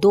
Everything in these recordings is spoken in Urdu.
2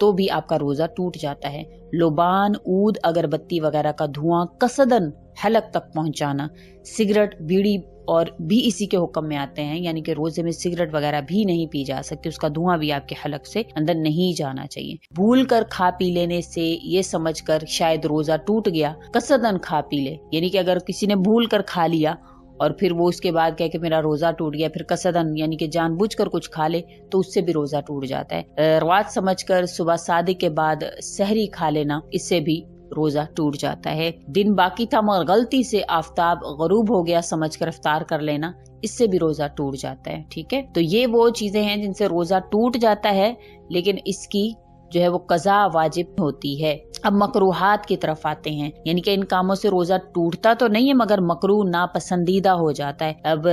تو بھی آپ کا روزہ ٹوٹ جاتا ہے۔ لبان، عود، اگربتی وغیرہ کا دھواں قصدن حلق تک پہنچانا، سگریٹ، بیڑی اور بھی اسی کے حکم میں آتے ہیں، یعنی کہ روزے میں سگریٹ وغیرہ بھی نہیں پی جا سکتی، اس کا دھواں بھی آپ کے حلق سے اندر نہیں جانا چاہیے۔ بھول کر کھا پی لینے سے یہ سمجھ کر شاید روزہ ٹوٹ گیا، قصدن کھا پی لے، یعنی کہ اگر کسی نے بھول کر کھا لیا اور پھر وہ اس کے بعد کہے کہ میرا روزہ ٹوٹ گیا، پھر قصدن یعنی کہ جان بوجھ کر کچھ کھا لے تو اس سے بھی روزہ ٹوٹ جاتا ہے۔ رات سمجھ کر صبح صادق کے بعد سحری کھا لینا، اس سے بھی روزہ ٹوٹ جاتا ہے۔ دن باقی تھا مگر غلطی سے آفتاب غروب ہو گیا سمجھ کر افطار کر لینا، اس سے بھی روزہ ٹوٹ جاتا ہے۔ ٹھیک ہے، تو یہ وہ چیزیں ہیں جن سے روزہ ٹوٹ جاتا ہے، لیکن اس کی جو ہے وہ قضا واجب ہوتی ہے۔ اب مکروہات کی طرف آتے ہیں، یعنی کہ ان کاموں سے روزہ ٹوٹتا تو نہیں ہے مگر مکروہ ناپسندیدہ ہو جاتا ہے۔ اب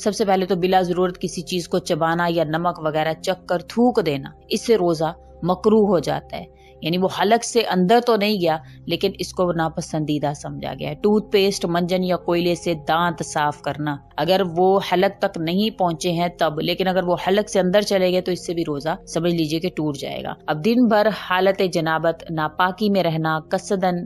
سب سے پہلے تو بلا ضرورت کسی چیز کو چبانا یا نمک وغیرہ چکھ کر تھوک دینا، اس سے روزہ مکروہ ہو جاتا ہے، یعنی وہ حلق سے اندر تو نہیں گیا لیکن اس کو ناپسندیدہ سمجھا گیا ہے۔ ٹوتھ پیسٹ، منجن یا کوئلے سے دانت صاف کرنا، اگر وہ حلق تک نہیں پہنچے ہیں تب، لیکن اگر وہ حلق سے اندر چلے گئے تو اس سے بھی روزہ سمجھ لیجئے کہ ٹوٹ جائے گا۔ اب دن بھر حالت جنابت ناپاکی میں رہنا، قصدن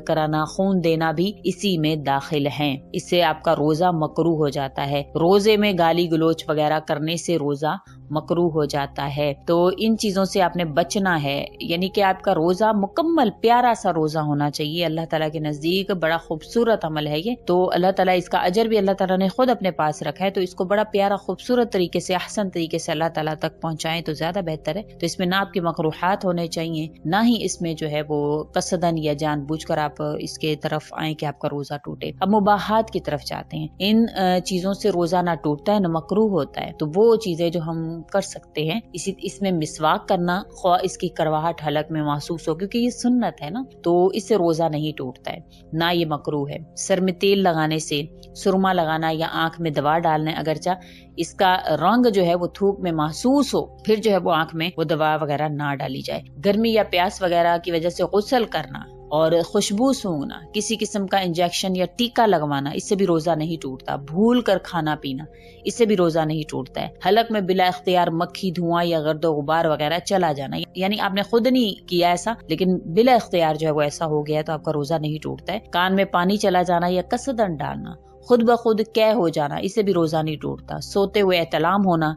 کرانا، خون دینا بھی اسی میں داخل ہیں، اس سے آپ کا روزہ مکروہ ہو جاتا ہے۔ روزے میں گالی گلوچ وغیرہ کرنے سے روزہ مکروہ ہو جاتا ہے، تو ان چیزوں سے آپ نے بچنا ہے، یعنی کہ آپ کا روزہ مکمل پیارا سا روزہ ہونا چاہیے۔ اللہ تعالیٰ کے نزدیک بڑا خوبصورت عمل ہے یہ، تو اللہ تعالیٰ اس کا اجر بھی اللہ تعالیٰ نے خود اپنے پاس رکھا ہے، تو اس کو بڑا پیارا خوبصورت طریقے سے، احسن طریقے سے اللہ تعالیٰ تک پہنچائیں تو زیادہ بہتر ہے۔ تو اس میں نہ آپ کے مکروہات ہونے چاہیے، نہ ہی اس میں جو ہے وہ قصدن یا جان بوجھ کر آپ اس کے طرف آئیں کہ آپ کا روزہ ٹوٹے۔ اب مباحات کی طرف جاتے ہیں، ان چیزوں سے روزہ نہ ٹوٹتا ہے نہ مکروہ ہوتا ہے، تو وہ چیزیں جو ہم کر سکتے ہیں، اس میں مسواک کرنا، خواہ اس کی کرواہٹ حلق میں محسوس ہو، کیونکہ یہ سنت ہے نا، تو اس سے روزہ نہیں ٹوٹتا ہے، نہ یہ مکروہ ہے۔ سر میں تیل لگانے سے، سرما لگانا یا آنکھ میں دوا ڈالنا، اگرچہ اس کا رنگ جو ہے وہ تھوک میں محسوس ہو، پھر جو ہے وہ آنکھ میں وہ دوا وغیرہ نہ ڈالی جائے۔ گرمی یا پیاس وغیرہ کی وجہ سے غسل کرنا اور خوشبو سونگھنا، کسی قسم کا انجیکشن یا ٹیکا لگوانا، اس سے بھی روزہ نہیں ٹوٹتا۔ بھول کر کھانا پینا، اس سے بھی روزہ نہیں ٹوٹتا ہے۔ حلق میں بلا اختیار مکھی، دھواں یا گرد و غبار وغیرہ چلا جانا، یعنی آپ نے خود نہیں کیا ایسا لیکن بلا اختیار جو ہے وہ ایسا ہو گیا تو آپ کا روزہ نہیں ٹوٹتا ہے۔ کان میں پانی چلا جانا یا قصدن ڈالنا، خود بخود قے ہو جانا، اس سے بھی روزہ نہیں ٹوٹتا۔ سوتے ہوئے احتلام ہونا،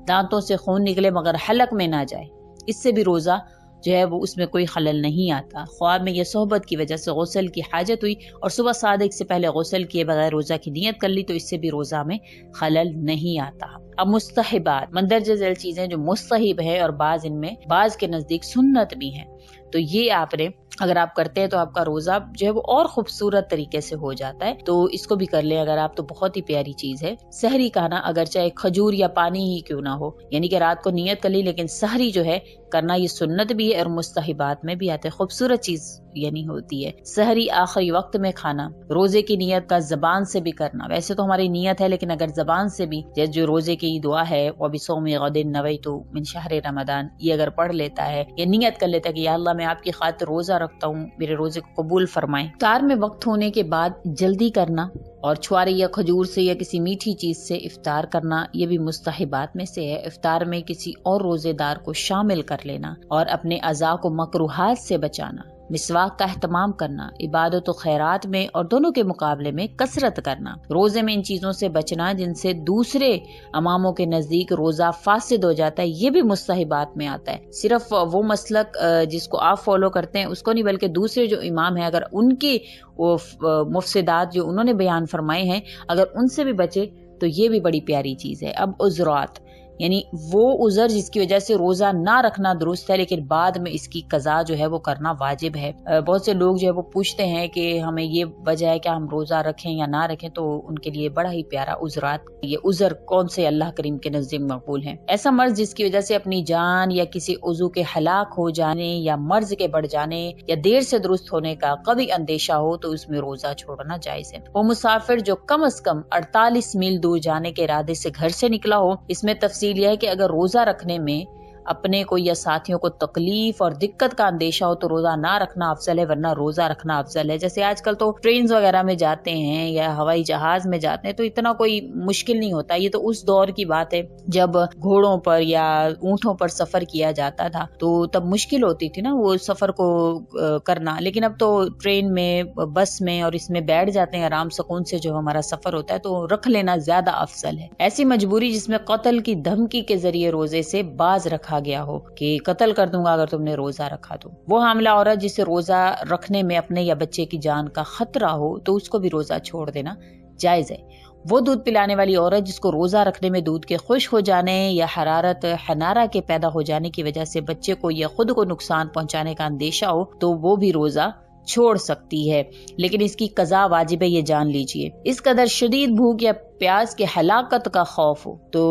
دانتوں سے خون نکلے مگر حلق میں نہ جائے، اس سے بھی روزہ جو ہے وہ اس میں کوئی خلل نہیں آتا۔ خواب میں یہ صحبت کی وجہ سے غسل کی حاجت ہوئی اور صبح صادق سے پہلے غسل کیے بغیر روزہ کی نیت کر لی تو اس سے بھی روزہ میں خلل نہیں آتا۔ اب مستحبات، مندرجہ ذیل چیزیں جو مستحب ہے اور ان میں بعض کے نزدیک سنت بھی ہیں، تو یہ آپ نے اگر آپ کرتے ہیں تو آپ کا روزہ جو ہے وہ اور خوبصورت طریقے سے ہو جاتا ہے، تو اس کو بھی کر لیں اگر آپ، تو بہت ہی پیاری چیز ہے۔ سحری کھانا، اگرچہ ایک کھجور یا پانی ہی کیوں نہ ہو، یعنی کہ رات کو نیت کر لی لیکن سحری جو ہے کرنا یہ سنت بھی ہے اور مستحبات میں بھی آتے، خوبصورت چیز یعنی ہوتی ہے۔ سحری آخری وقت میں کھانا، روزے کی نیت کا زبان سے بھی کرنا، ویسے تو ہماری نیت ہے لیکن اگر زبان سے بھی، جیسے جو روزے کی دعا ہے وَبِصَوْمِ غَدٍ نَوَيْتُ مِنْ شَهْرِ رمضان، یہ اگر پڑھ لیتا ہے یا نیت کر لیتا ہے کہ یا اللہ میں آپ کی خاطر روزہ رکھتا ہوں، میرے روزے کو قبول فرمائیں۔ افطار میں وقت ہونے کے بعد جلدی کرنا اور چھوارے یا کھجور سے یا کسی میٹھی چیز سے افطار کرنا، یہ بھی مستحبات میں سے ہے۔ افطار میں کسی اور روزے دار کو شامل کر لینا اور اپنے اعضاء کو مکروہات سے بچانا، مسواک کا اہتمام کرنا، عبادت و خیرات میں اور دونوں کے مقابلے میں کثرت کرنا، روزے میں ان چیزوں سے بچنا جن سے دوسرے اماموں کے نزدیک روزہ فاسد ہو جاتا ہے، یہ بھی مستحبات میں آتا ہے۔ صرف وہ مسلک جس کو آپ فالو کرتے ہیں اس کو نہیں بلکہ دوسرے جو امام ہیں اگر ان کی مفسدات جو انہوں نے بیان فرمائے ہیں اگر ان سے بھی بچے تو یہ بھی بڑی پیاری چیز ہے۔ اب عذرات، یعنی وہ عذر جس کی وجہ سے روزہ نہ رکھنا درست ہے لیکن بعد میں اس کی قضا جو ہے وہ کرنا واجب ہے۔ بہت سے لوگ جو ہے وہ پوچھتے ہیں کہ ہمیں یہ وجہ ہے کہ ہم روزہ رکھیں یا نہ رکھیں، تو ان کے لیے بڑا ہی پیارا عذرات، یہ عذر کون سے اللہ کریم کے نزدیک مقبول ہیں۔ ایسا مرض جس کی وجہ سے اپنی جان یا کسی عضو کے ہلاک ہو جانے یا مرض کے بڑھ جانے یا دیر سے درست ہونے کا قوی اندیشہ ہو تو اس میں روزہ چھوڑنا جائز ہے۔ وہ مسافر جو کم از کم 48 میل دور جانے کے ارادے سے گھر سے نکلا ہو، اس میں تفصیل یہ ہے کہ اگر روزہ رکھنے میں اپنے کو یا ساتھیوں کو تکلیف اور دقت کا اندیشہ ہو تو روزہ نہ رکھنا افضل ہے، ورنہ روزہ رکھنا افضل ہے۔ جیسے آج کل تو ٹرینز وغیرہ میں جاتے ہیں یا ہوائی جہاز میں جاتے ہیں تو اتنا کوئی مشکل نہیں ہوتا، یہ تو اس دور کی بات ہے جب گھوڑوں پر یا اونٹوں پر سفر کیا جاتا تھا تو تب مشکل ہوتی تھی نا وہ سفر کو کرنا، لیکن اب تو ٹرین میں، بس میں اور اس میں بیٹھ جاتے ہیں آرام سکون سے، جو ہمارا سفر ہوتا ہے تو رکھ لینا زیادہ افضل ہے۔ ایسی مجبوری جس میں قتل کی دھمکی کے ذریعے روزے سے باز رکھا گیا ہو کہ قتل کر دوں گا اگر تم نے روزہ رکھا تو، وہ حاملہ عورت جسے روزہ رکھنے میں اپنے یا بچے کی جان کا خطرہ ہو تو اس کو بھی روزہ چھوڑ دینا جائز ہے۔ وہ دودھ پلانے والی عورت جس کو روزہ رکھنے میں دودھ کے خشک ہو جانے یا حرارت حنارہ کے پیدا ہو جانے کی وجہ سے بچے کو یا خود کو نقصان پہنچانے کا اندیشہ ہو تو وہ بھی روزہ چھوڑ سکتی ہے، لیکن اس کی قضا واجب ہے، یہ جان لیجئے۔ اس قدر شدید بھوک یا پیاس کے ہلاکت کا خوف ہو تو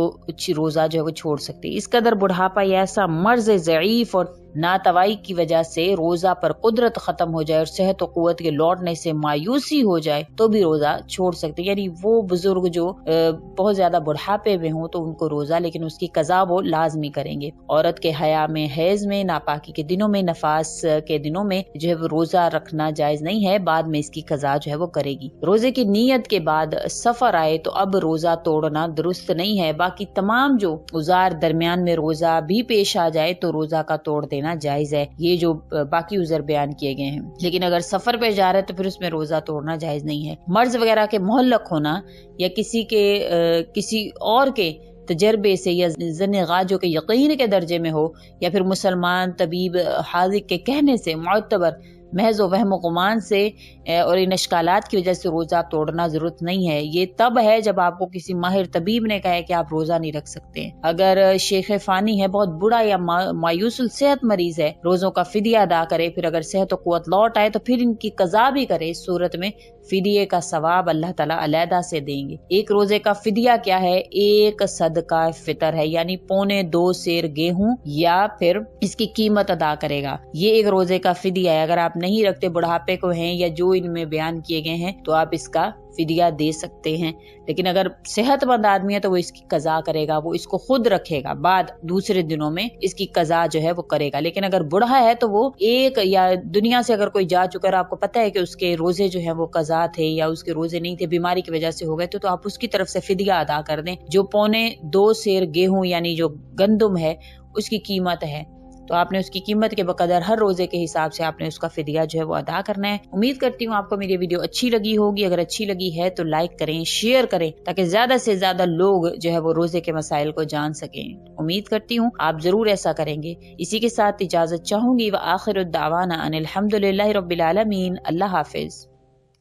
روزہ جو ہے وہ چھوڑ سکتی ہے۔ اس قدر بڑھاپا یا ایسا مرض ضعیف اور ناتوائی کی وجہ سے روزہ پر قدرت ختم ہو جائے اور صحت و قوت کے لوٹنے سے مایوسی ہو جائے تو بھی روزہ چھوڑ سکتے، یعنی وہ بزرگ جو بہت زیادہ بڑھاپے میں ہوں تو ان کو روزہ، لیکن اس کی قضا وہ لازمی کریں گے۔ عورت کے حیا میں، حیض میں، ناپاکی کے دنوں میں، نفاس کے دنوں میں جو ہے وہ روزہ رکھنا جائز نہیں ہے، بعد میں اس کی قضا جو ہے وہ کرے گی۔ روزے کی نیت کے بعد سفر آئے تو اب روزہ توڑنا درست نہیں ہے، باقی تمام جو عذار درمیان میں روزہ بھی پیش آ جائے تو روزہ کا توڑ دینا جائز ہے، یہ جو باقی عذر بیان کیے گئے ہیں، لیکن اگر سفر پہ جا رہے تو پھر اس میں روزہ توڑنا جائز نہیں ہے۔ مرض وغیرہ کے معلق ہونا یا کسی اور کے تجربے سے یا ظن غاجو کے یقین کے درجے میں ہو یا پھر مسلمان طبیب حاذق کے کہنے سے، معتبر محض و وہم و گمان سے اور ان اشکالات کی وجہ سے روزہ توڑنا ضرورت نہیں ہے۔ یہ تب ہے جب آپ کو کسی ماہر طبیب نے کہا ہے کہ آپ روزہ نہیں رکھ سکتے ہیں۔ اگر شیخ فانی ہے، بہت بڑا یا مایوس الصحت مریض ہے، روزوں کا فدیہ ادا کرے، پھر اگر صحت و قوت لوٹ آئے تو پھر ان کی قضا بھی کرے، اس صورت میں فدیے کا ثواب اللہ تعالیٰ علیحدہ سے دیں گے۔ ایک روزے کا فدیہ کیا ہے؟ ایک صدقہ فطر ہے، یعنی 2.25 سیر گیہوں یا پھر اس کی قیمت ادا کرے گا، یہ ایک روزے کا فدیہ ہے۔ اگر آپ نہیں رکھتے، بڑھاپے کو ہیں یا جو ان میں بیان کیے گئے ہیں تو آپ اس کا فدیہ دے سکتے ہیں، لیکن اگر صحت مند آدمی ہے تو وہ اس کی قضا کرے گا، وہ اس کو خود رکھے گا، بعد دوسرے دنوں میں اس کی قضا جو ہے وہ کرے گا۔ لیکن اگر بوڑھا ہے تو وہ ایک، یا دنیا سے اگر کوئی جا چکا ہے، آپ کو پتہ ہے کہ اس کے روزے جو ہیں وہ قضا تھے یا اس کے روزے نہیں تھے، بیماری کی وجہ سے ہو گئے، تو آپ اس کی طرف سے فدیہ ادا کر دیں، جو 2.25 سیر گیہوں یعنی جو گندم ہے اس کی قیمت ہے، تو آپ نے اس کی قیمت کے بقدر ہر روزے کے حساب سے آپ نے اس کا فدیہ جو ہے وہ ادا کرنا ہے۔ امید کرتی ہوں آپ کو میری ویڈیو اچھی لگی ہوگی، اگر اچھی لگی ہے تو لائک کریں، شیئر کریں، تاکہ زیادہ سے زیادہ لوگ جو ہے وہ روزے کے مسائل کو جان سکیں۔ امید کرتی ہوں آپ ضرور ایسا کریں گے۔ اسی کے ساتھ اجازت چاہوں گی، وآخر الدعوانا ان الحمدللہ رب العالمین۔ اللہ حافظ۔